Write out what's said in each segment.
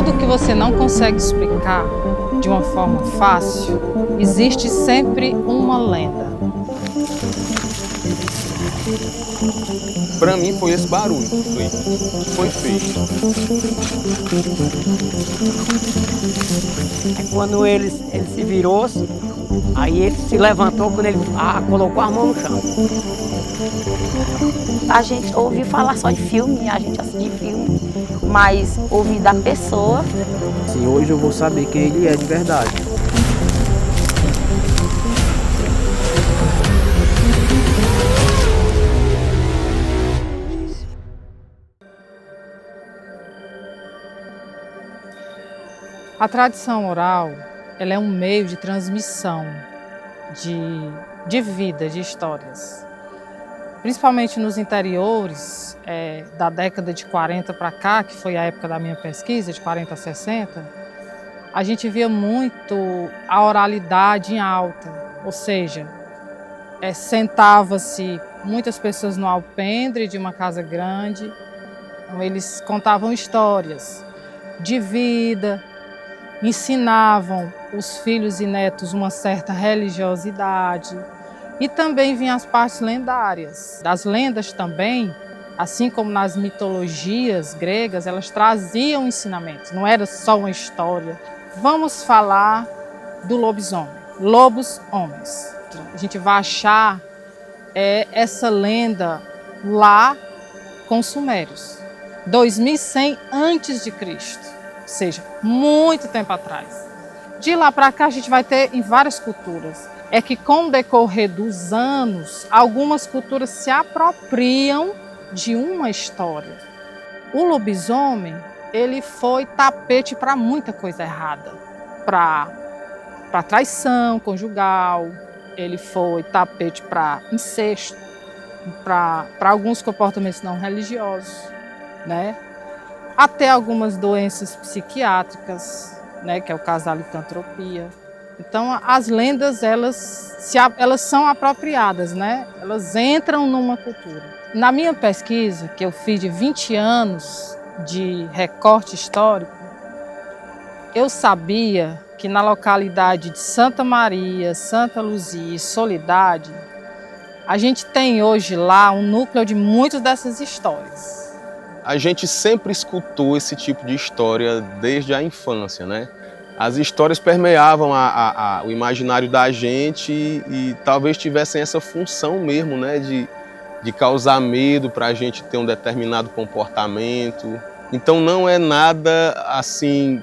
tudo que você não consegue explicar de uma forma fácil, existe sempre uma lenda. Para mim foi esse barulho que foi feito. Quando ele se virou, aí ele se levantou, quando ele colocou a mão no chão. A gente ouviu falar só de filme, a gente assistia filme, mas ouvir da pessoa. Sim, hoje eu vou saber quem ele é de verdade. A tradição oral, ela é um meio de transmissão de vida, de histórias. Principalmente nos interiores, da década de 40 para cá, que foi a época da minha pesquisa, de 40 a 60, a gente via muito a oralidade em alta, ou seja, sentava-se muitas pessoas no alpendre de uma casa grande, então eles contavam histórias de vida, ensinavam os filhos e netos uma certa religiosidade e também vinham as partes lendárias. Das lendas também, assim como nas mitologias gregas, elas traziam ensinamentos, não era só uma história. Vamos falar do lobisomem, lobos homens. A gente vai achar essa lenda lá com os sumérios, 2100 a.C., ou seja, muito tempo atrás. De lá para cá a gente vai ter em várias culturas. É que com o decorrer dos anos, algumas culturas se apropriam de uma história. O lobisomem, ele foi tapete para muita coisa errada. Para traição conjugal, ele foi tapete para incesto, para alguns comportamentos não religiosos, né? Até algumas doenças psiquiátricas, né, que é o caso da licantropia. Então, as lendas, elas são apropriadas, né? Elas entram numa cultura. Na minha pesquisa, que eu fiz de 20 anos de recorte histórico, eu sabia que na localidade de Santa Maria, Santa Luzia e Soledade, a gente tem hoje lá um núcleo de muitas dessas histórias. A gente sempre escutou esse tipo de história desde a infância, né? As histórias permeavam o imaginário da gente e talvez tivessem essa função mesmo, né? De causar medo para a gente ter um determinado comportamento. Então não é nada assim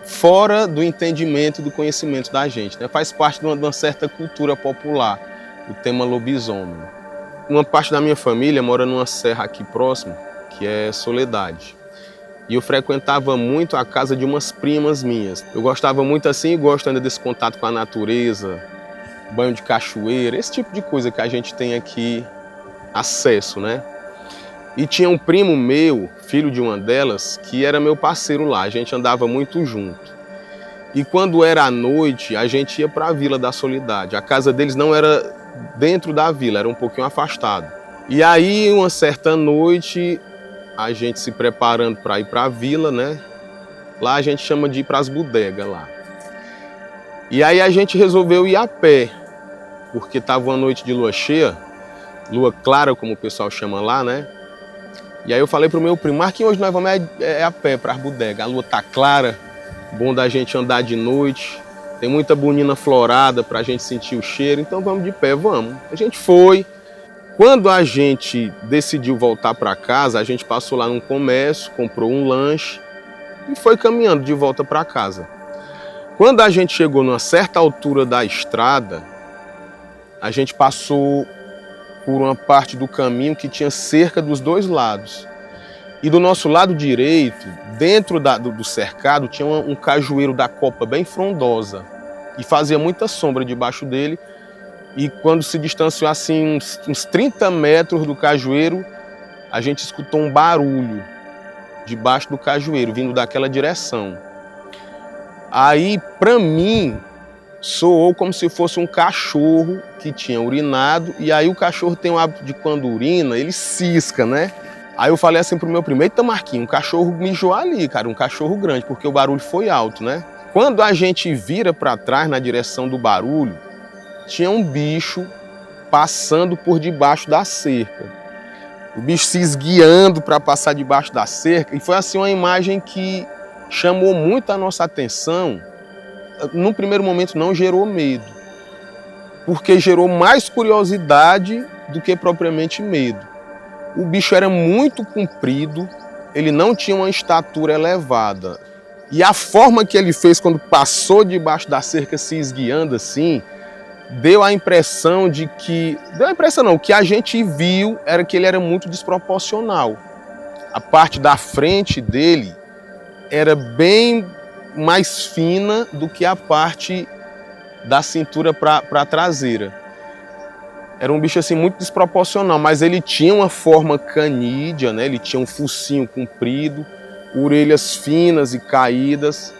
fora do entendimento e do conhecimento da gente, né? Faz parte de uma certa cultura popular, o tema lobisomem. Uma parte da minha família mora numa serra aqui próximo, que é Soledade. E eu frequentava muito a casa de umas primas minhas. Eu gostava muito assim e gosto ainda desse contato com a natureza, banho de cachoeira, esse tipo de coisa que a gente tem aqui acesso, né? E tinha um primo meu, filho de uma delas, que era meu parceiro lá, a gente andava muito junto. E quando era à noite, a gente ia para a Vila da Soledade. A casa deles não era dentro da vila, era um pouquinho afastado. E aí, uma certa noite, a gente se preparando para ir para a vila, né? Lá a gente chama de ir para as bodegas lá. E aí a gente resolveu ir a pé, porque estava uma noite de lua cheia, lua clara, como o pessoal chama lá, né? E aí eu falei pro meu primo, Marquinhos, hoje nós vamos a pé para as bodegas. A lua tá clara, bom da gente andar de noite, tem muita bonina florada para a gente sentir o cheiro, então vamos de pé, vamos. A gente foi. Quando a gente decidiu voltar para casa, a gente passou lá num comércio, comprou um lanche e foi caminhando de volta para casa. Quando a gente chegou numa certa altura da estrada, a gente passou por uma parte do caminho que tinha cerca dos dois lados. E do nosso lado direito, dentro do cercado, tinha um cajueiro da copa bem frondosa e fazia muita sombra debaixo dele. E quando se distanciou assim uns 30 metros do cajueiro, a gente escutou um barulho debaixo do cajueiro, vindo daquela direção. Aí, para mim, soou como se fosse um cachorro que tinha urinado, e aí o cachorro tem o hábito de, quando urina, ele cisca, né? Aí eu falei assim pro meu primo: eita, Marquinhos, um cachorro mijou ali, cara, um cachorro grande, porque o barulho foi alto, né? Quando a gente vira para trás na direção do barulho, tinha um bicho passando por debaixo da cerca. O bicho se esguiando para passar debaixo da cerca, e foi assim uma imagem que chamou muito a nossa atenção. No primeiro momento não gerou medo, porque gerou mais curiosidade do que propriamente medo. O bicho era muito comprido, ele não tinha uma estatura elevada. E a forma que ele fez quando passou debaixo da cerca se esguiando assim, deu a impressão de que... Deu a impressão não, o que a gente viu era que ele era muito desproporcional. A parte da frente dele era bem mais fina do que a parte da cintura para a traseira. Era um bicho assim muito desproporcional, mas ele tinha uma forma canídea, né? Ele tinha um focinho comprido, orelhas finas e caídas,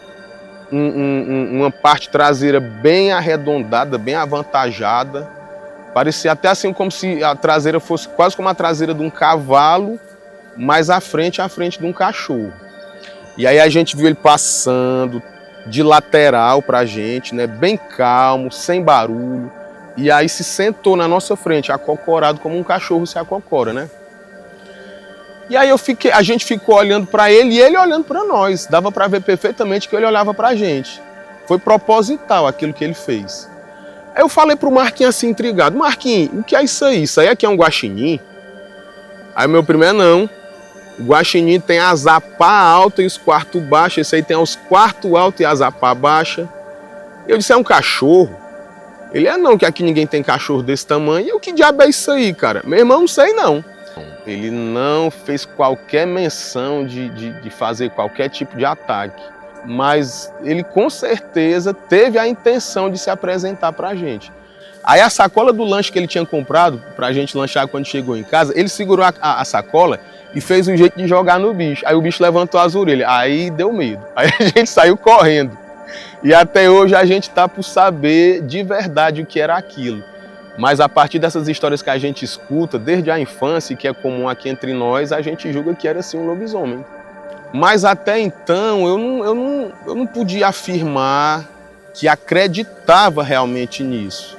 uma parte traseira bem arredondada, bem avantajada. Parecia até assim como se a traseira fosse quase como a traseira de um cavalo, mas à frente de um cachorro. E aí a gente viu ele passando de lateral pra gente, né? Bem calmo, sem barulho. E aí se sentou na nossa frente, acocorado como um cachorro se acocora, né? E aí a gente ficou olhando para ele e ele olhando para nós. Dava para ver perfeitamente que ele olhava para a gente. Foi proposital aquilo que ele fez. Aí eu falei pro Marquinhos assim, intrigado: Marquinhos, o que é isso aí? Isso aí aqui é um guaxinim? Aí meu primo: não. O guaxinim tem a azapá alta e os quartos baixos. Esse aí tem os quartos altos e a azapá baixa. Eu disse: é um cachorro? Ele: não, que aqui ninguém tem cachorro desse tamanho. E eu: que diabo é isso aí, cara? Meu irmão, não sei não. Ele não fez qualquer menção de fazer qualquer tipo de ataque, mas ele com certeza teve a intenção de se apresentar para a gente. Aí a sacola do lanche que ele tinha comprado para a gente lanchar quando chegou em casa, ele segurou a sacola e fez um jeito de jogar no bicho. Aí o bicho levantou as orelhas, aí deu medo. Aí a gente saiu correndo. E até hoje a gente está por saber de verdade o que era aquilo. Mas a partir dessas histórias que a gente escuta, desde a infância, e que é comum aqui entre nós, a gente julga que era assim um lobisomem. Mas até então eu não podia afirmar que acreditava realmente nisso,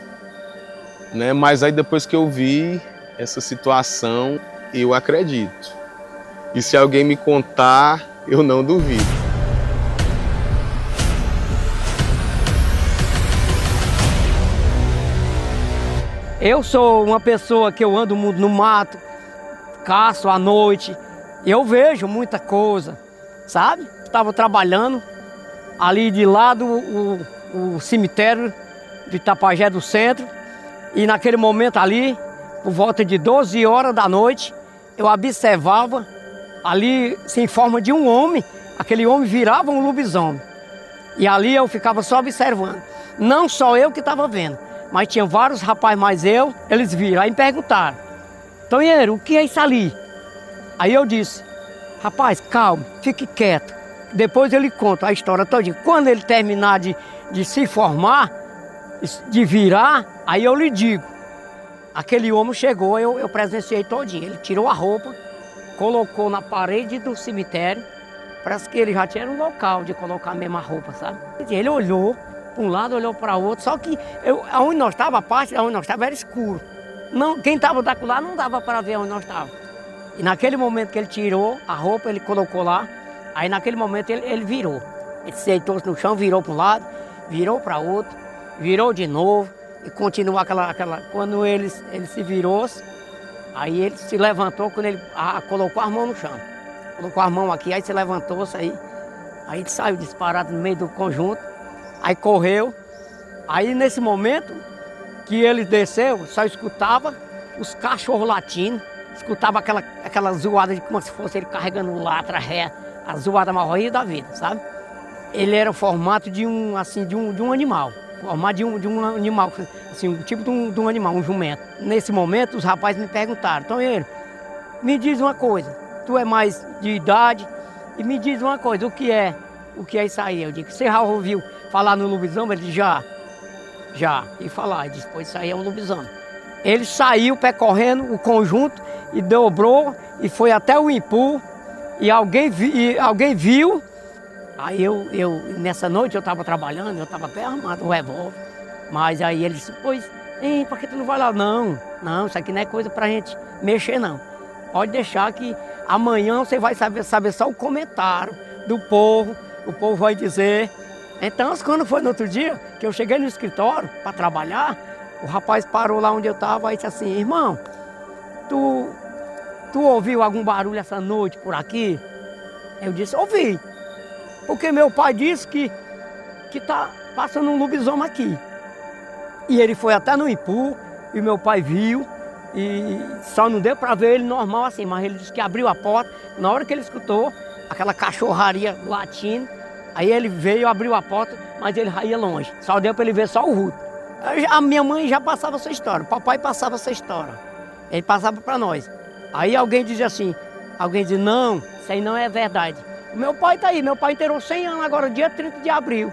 né? Mas aí depois que eu vi essa situação, eu acredito. E se alguém me contar, eu não duvido. Eu sou uma pessoa que eu ando muito no mato, caço à noite, eu vejo muita coisa, sabe? Estava trabalhando ali de lado o cemitério de Itapajé do Centro, e naquele momento ali, por volta de 12 horas da noite, eu observava ali, assim, em forma de um homem, aquele homem virava um lobisomem. E ali eu ficava só observando. Não só eu que estava vendo, mas tinha vários rapazes mais eles viram, aí me perguntaram: Tonheiro, o que é isso ali? Aí eu disse: rapaz, calma, fique quieto. Depois ele conta a história todinha. Quando ele terminar de se formar, de virar, aí eu lhe digo. Aquele homem chegou, eu presenciei todinho. Ele tirou a roupa, colocou na parede do cemitério. Parece que ele já tinha um local de colocar a mesma roupa, sabe? Ele olhou para um lado, olhou para o outro, só que onde nós estávamos, a parte onde nós estávamos era escuro. Não, quem estava lá não dava para ver onde nós estávamos. E naquele momento que ele tirou a roupa, ele colocou lá, aí naquele momento ele virou. Ele se deitou no chão, virou para um lado, virou para outro, virou de novo e continuou aquela... Quando ele se virou, aí ele se levantou, quando ele colocou as mãos no chão. Colocou as mãos aqui, aí se levantou-se aí ele saiu disparado no meio do conjunto, aí correu. Aí nesse momento que ele desceu, só escutava os cachorros latindo, escutava aquela zoada de como se fosse ele carregando um latra ré, a zoada marroia da vida, sabe? Ele era o formato de um animal, formato de um animal, assim, um tipo de um animal, um jumento. Nesse momento os rapazes me perguntaram: Tonheiro, me diz uma coisa, tu é mais de idade, e me diz uma coisa, o que é isso aí? Eu digo: você já ouviu falar no lobisomem? Ele disse: já. E falar, e disse: pois isso aí é um lobisomem. Ele saiu percorrendo o conjunto e dobrou e foi até o Impu. E alguém viu. Aí nessa noite eu estava trabalhando, eu estava até armado o revólver. Mas aí ele disse, pois, por que tu não vai lá? Não, isso aqui não é coisa pra gente mexer não. Pode deixar que amanhã você vai saber só o comentário do povo. O povo vai dizer. Então, quando foi no outro dia, que eu cheguei no escritório para trabalhar, o rapaz parou lá onde eu estava e disse assim, irmão, tu ouviu algum barulho essa noite por aqui? Eu disse, ouvi. Porque meu pai disse que tá passando um lobisomem aqui. E ele foi até no Impu, e meu pai viu, e só não deu para ver ele normal assim, mas ele disse que abriu a porta, na hora que ele escutou aquela cachorraria latindo, aí ele veio, abriu a porta, mas ele ia longe, só deu para ele ver só o vulto. A minha mãe já passava essa história, o papai passava essa história, ele passava para nós. Aí alguém dizia assim, não, isso aí não é verdade. O meu pai tá aí, meu pai inteirou 100 anos agora, dia 30 de abril.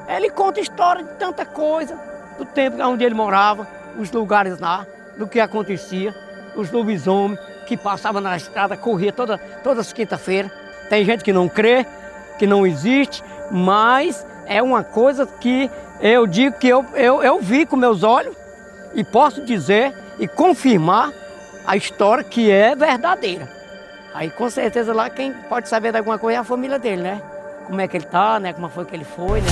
Ele conta história de tanta coisa, do tempo onde ele morava, os lugares lá, do que acontecia, os lobisomens que passavam na estrada, corria todas as quinta-feiras. Tem gente que não crê, que não existe, mas é uma coisa que eu digo que eu vi com meus olhos e posso dizer e confirmar a história que é verdadeira. Aí com certeza lá quem pode saber de alguma coisa é a família dele, né? Como é que ele tá, né? Como foi que ele foi, né?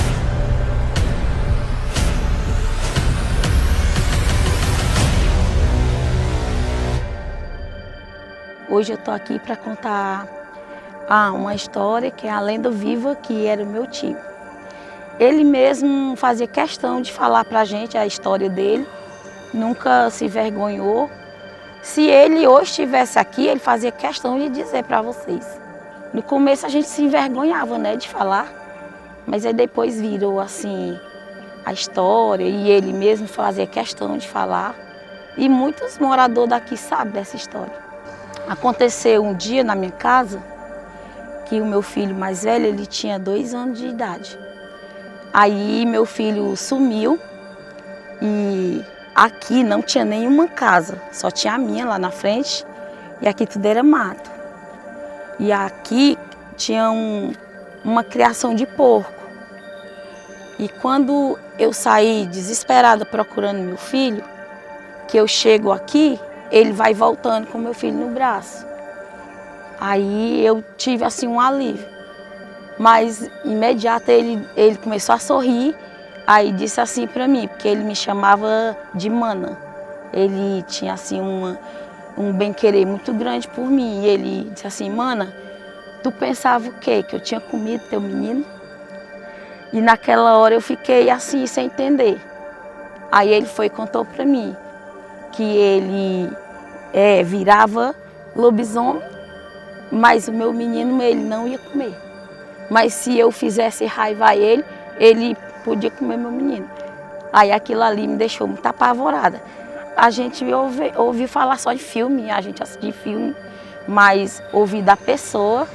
Hoje eu estou aqui para contar uma história que é a lenda viva, que era o meu tio. Ele mesmo fazia questão de falar para a gente a história dele, nunca se vergonhou. Se ele hoje estivesse aqui, ele fazia questão de dizer para vocês. No começo a gente se envergonhava, né, de falar, mas aí depois virou assim a história e ele mesmo fazia questão de falar. E muitos moradores daqui sabem dessa história. Aconteceu um dia na minha casa que o meu filho mais velho, ele tinha 2 anos de idade. Aí meu filho sumiu e aqui não tinha nenhuma casa, só tinha a minha lá na frente e aqui tudo era mato. E aqui tinha uma criação de porco. E quando eu saí desesperada procurando meu filho, que eu chego aqui, ele vai voltando com meu filho no braço. Aí eu tive assim um alívio. Mas imediato ele começou a sorrir, aí disse assim para mim, porque ele me chamava de Mana. Ele tinha assim um bem-querer muito grande por mim. E ele disse assim, Mana, tu pensava o quê? Que eu tinha comido teu menino? E naquela hora eu fiquei assim, sem entender. Aí ele foi e contou para mim que ele virava lobisomem, mas o meu menino ele não ia comer. Mas se eu fizesse raiva a ele, ele podia comer meu menino. Aí aquilo ali me deixou muito apavorada. A gente ouviu falar só de filme, a gente assistia filme, mas ouvi da pessoa.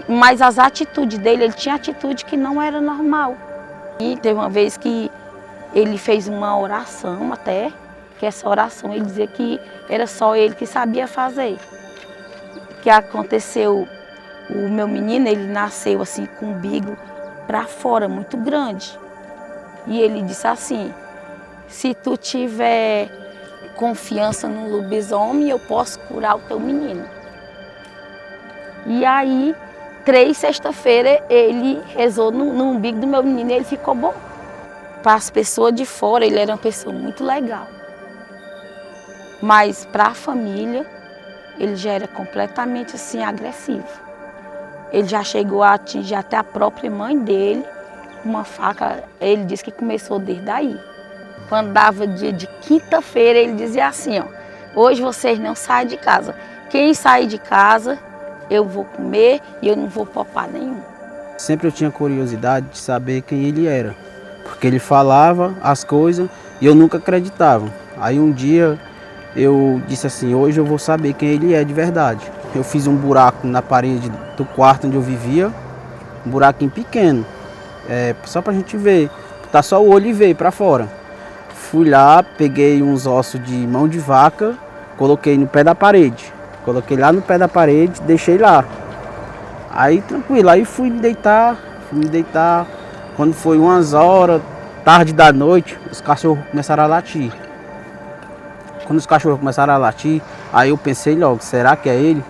Mas as atitudes dele, ele tinha atitude que não era normal. E teve uma vez que ele fez uma oração até, que essa oração ele dizia que era só ele que sabia fazer. Que aconteceu, o meu menino, ele nasceu assim com o umbigo para fora, muito grande. E ele disse assim, se tu tiver confiança no lobisomem, eu posso curar o teu menino. E aí, 3 sexta-feira, ele rezou no umbigo do meu menino e ele ficou bom. Para as pessoas de fora, ele era uma pessoa muito legal. Mas para a família, ele já era completamente assim, agressivo. Ele já chegou a atingir até a própria mãe dele com uma faca. Ele disse que começou desde aí. Quando dava dia de quinta-feira, ele dizia assim, ó, hoje vocês não saem de casa. Quem sair de casa, eu vou comer e eu não vou poupar nenhum. Sempre eu tinha curiosidade de saber quem ele era, porque ele falava as coisas e eu nunca acreditava. Aí um dia eu disse assim, hoje eu vou saber quem ele é de verdade. Eu fiz um buraco na parede do quarto onde eu vivia, um buraquinho pequeno, só pra gente ver, botar só o olho e ver pra fora. fui lá, peguei uns ossos de mão de vaca, coloquei no pé da parede. Coloquei lá no pé da parede, deixei lá. Aí tranquilo, aí fui me deitar. Quando foi 1h, tarde da noite, os cachorros começaram a latir. Quando os cachorros começaram a latir, aí eu pensei logo, será que é ele?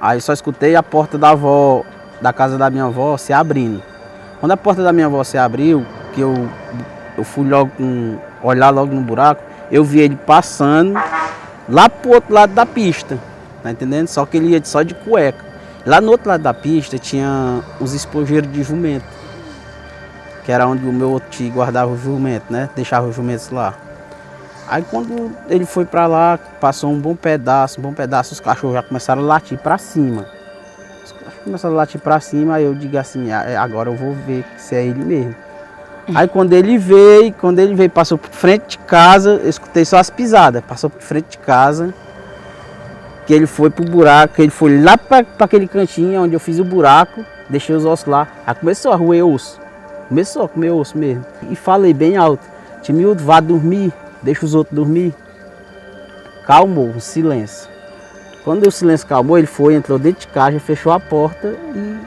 Aí só escutei a porta da casa da minha avó se abrindo. Quando a porta da minha avó se abriu, que eu fui logo olhar logo no buraco, eu vi ele passando lá pro outro lado da pista, tá entendendo? Só que ele ia só de cueca. Lá no outro lado da pista tinha os esponjeiros de jumento, que era onde o meu outro tio guardava o jumento, né? Deixava os jumentos lá. Aí quando ele foi pra lá, passou um bom pedaço, os cachorros já começaram a latir pra cima. Os cachorros começaram a latir pra cima, aí eu digo assim, agora eu vou ver se é ele mesmo. Aí quando ele veio, passou por frente de casa, eu escutei só as pisadas, passou por frente de casa, que ele foi pro buraco, ele foi lá pra aquele cantinho onde eu fiz o buraco, deixei os ossos lá, aí começou a roer osso, começou a comer osso mesmo. E falei bem alto, Timildo, vá dormir, deixa os outros dormir. Calmou, um silêncio. Quando o silêncio calmou, ele foi, entrou dentro de casa, fechou a porta e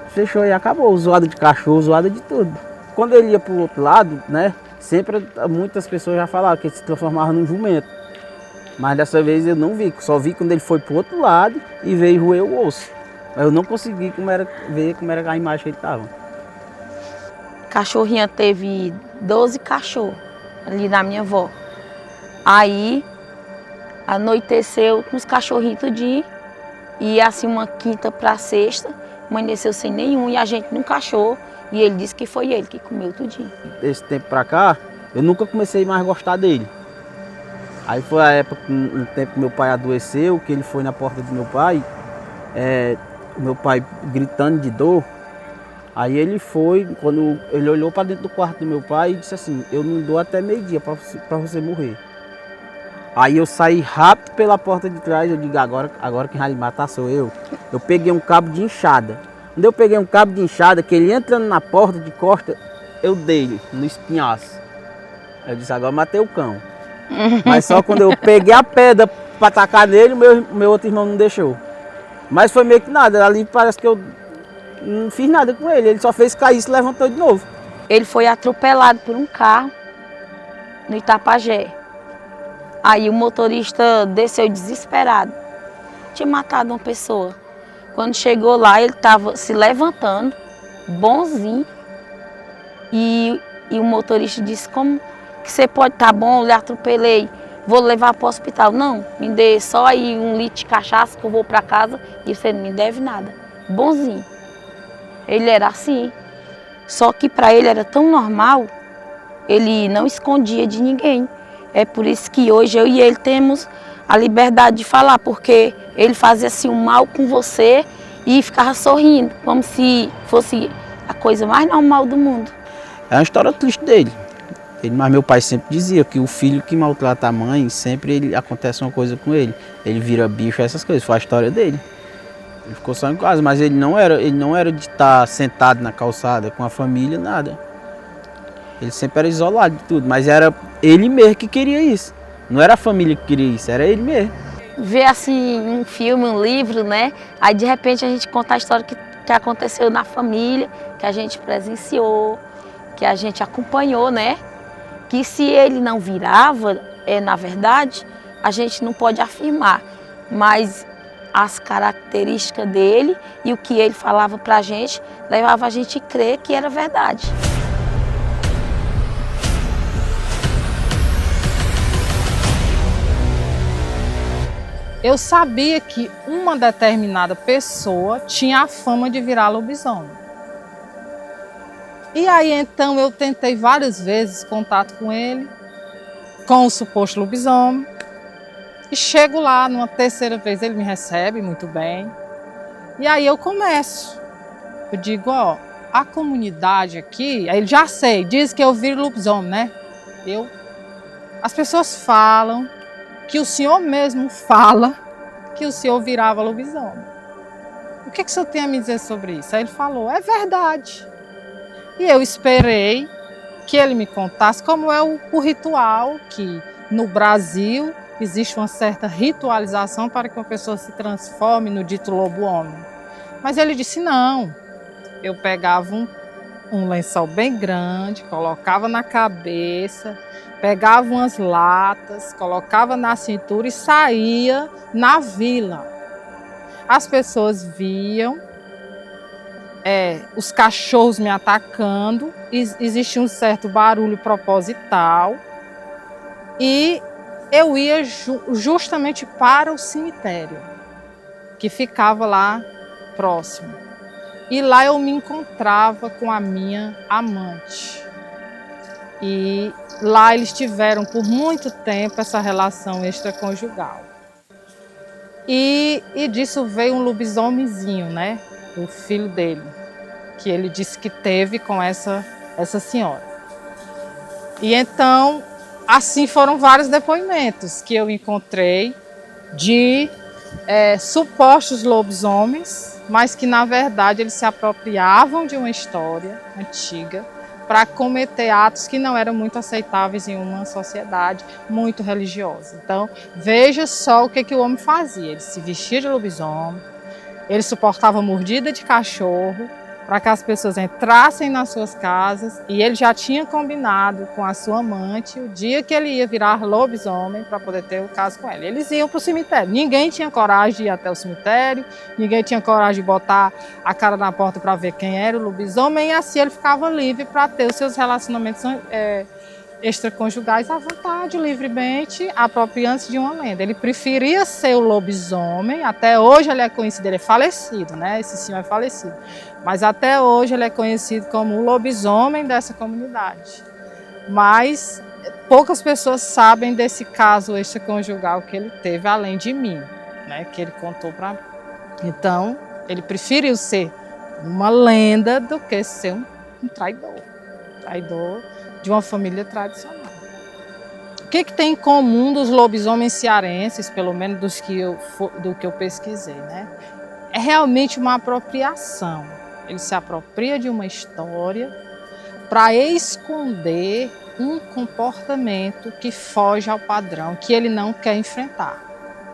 fechou e acabou, zoada de cachorro, zoada de tudo. Quando ele ia pro outro lado, né, sempre muitas pessoas já falaram que ele se transformava num jumento. Mas dessa vez eu não vi, só vi quando ele foi pro outro lado e veio roer o osso. Eu não consegui ver como era a imagem que ele estava. Cachorrinha teve 12 cachorros ali na minha avó. Aí anoiteceu com os cachorrinhos tudinho e assim uma quinta para sexta, amanheceu sem nenhum e a gente num cachorro e ele disse que foi ele que comeu tudinho. Desse tempo pra cá, eu nunca comecei mais a gostar dele. Aí foi a época, no tempo que meu pai adoeceu, que ele foi na porta do meu pai, o meu pai gritando de dor. Aí ele foi, quando ele olhou para dentro do quarto do meu pai e disse assim, eu não dou até meio-dia para você morrer. Aí eu saí rápido pela porta de trás, eu digo, agora quem vai me matar sou eu. Eu peguei um cabo de enxada. Quando eu peguei um cabo de enxada, que ele entrando na porta de costa, eu dei no espinhaço. Eu disse, agora matei o cão. Mas só quando eu peguei a pedra para atacar nele, meu outro irmão não deixou. Mas foi meio que nada, ali parece que eu não fiz nada com ele só fez cair e se levantou de novo. Ele foi atropelado por um carro no Itapajé. Aí o motorista desceu desesperado. Tinha matado uma pessoa. Quando chegou lá, ele estava se levantando, bonzinho. E o motorista disse, como que você pode estar bom, eu lhe atropelei, vou levar para o hospital. Não, me dê só aí 1 litro de cachaça que eu vou para casa e você não me deve nada. Bonzinho. Ele era assim. Só que para ele era tão normal, ele não escondia de ninguém. É por isso que hoje eu e ele temos a liberdade de falar, porque ele fazia assim um mal com você e ficava sorrindo, como se fosse a coisa mais normal do mundo. É uma história triste dele. Mas meu pai sempre dizia que o filho que maltrata a mãe, sempre acontece uma coisa com ele. Ele vira bicho, essas coisas. Foi a história dele. Ele ficou só em casa, mas ele não era de estar sentado na calçada com a família, nada. Ele sempre era isolado de tudo, mas era ele mesmo que queria isso. Não era a família que queria isso, era ele mesmo. Ver assim um filme, um livro, né? Aí de repente a gente conta a história que aconteceu na família, que a gente presenciou, que a gente acompanhou, né? Que se ele não virava, na verdade, a gente não pode afirmar, mas as características dele e o que ele falava pra gente, levava a gente a crer que era verdade. Eu sabia que uma determinada pessoa tinha a fama de virar lobisomem. E aí então eu tentei várias vezes contato com ele, com o suposto lobisomem. E chego lá, numa terceira vez ele me recebe muito bem. E aí eu começo. Eu digo, ó, a comunidade aqui, aí ele já sei, diz que eu viro lobisomem, né? As pessoas falam que o senhor mesmo fala que o senhor virava lobisomem. O que o senhor tem a me dizer sobre isso? Aí ele falou, é verdade. E eu esperei que ele me contasse como é o ritual, que no Brasil existe uma certa ritualização para que uma pessoa se transforme no dito lobo-homem. Mas ele disse não, eu pegava um lençol bem grande, colocava na cabeça, pegava umas latas, colocava na cintura e saía na vila. As pessoas viam, os cachorros me atacando, existia um certo barulho proposital e eu ia justamente para o cemitério, que ficava lá próximo. E lá eu me encontrava com a minha amante. E lá eles tiveram por muito tempo essa relação extraconjugal. E disso veio um lobisomemzinho, né? O filho dele, que ele disse que teve com essa senhora. E então, assim foram vários depoimentos que eu encontrei de supostos lobisomens, mas que na verdade eles se apropriavam de uma história antiga para cometer atos que não eram muito aceitáveis em uma sociedade muito religiosa. Então, veja só o que o homem fazia. Ele se vestia de lobisomem, ele suportava mordida de cachorro para que as pessoas entrassem nas suas casas, e ele já tinha combinado com a sua amante o dia que ele ia virar lobisomem para poder ter o caso com ela. Eles iam para o cemitério. Ninguém tinha coragem de ir até o cemitério, ninguém tinha coragem de botar a cara na porta para ver quem era o lobisomem, e assim ele ficava livre para ter os seus relacionamentos extraconjugais à vontade, livremente, apropriando-se de uma lenda. Ele preferia ser o lobisomem, até hoje ele é conhecido, ele é falecido, né? Esse senhor é falecido, mas até hoje ele é conhecido como o lobisomem dessa comunidade. Mas poucas pessoas sabem desse caso extraconjugal que ele teve, além de mim, né? Que ele contou para mim. Então, ele preferiu ser uma lenda do que ser um traidor de uma família tradicional. O que tem em comum dos lobisomens cearenses, pelo menos do que eu pesquisei, né? É realmente uma apropriação. Ele se apropria de uma história para esconder um comportamento que foge ao padrão, que ele não quer enfrentar.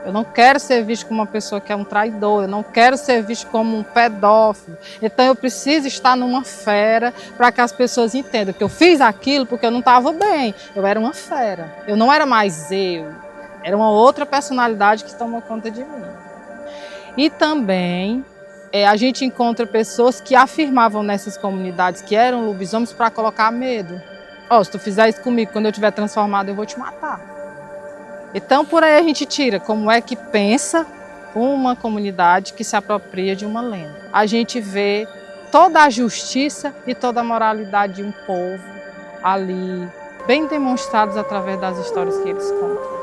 Eu não quero ser visto como uma pessoa que é um traidor, eu não quero ser visto como um pedófilo. Então eu preciso estar numa fera para que as pessoas entendam que eu fiz aquilo porque eu não estava bem. Eu era uma fera, eu não era mais eu, era uma outra personalidade que tomou conta de mim. E também a gente encontra pessoas que afirmavam nessas comunidades que eram lobisomens para colocar medo. Se tu fizer isso comigo, quando eu estiver transformado, eu vou te matar. Então, por aí a gente tira como é que pensa uma comunidade que se apropria de uma lenda. A gente vê toda a justiça e toda a moralidade de um povo ali, bem demonstrados através das histórias que eles contam.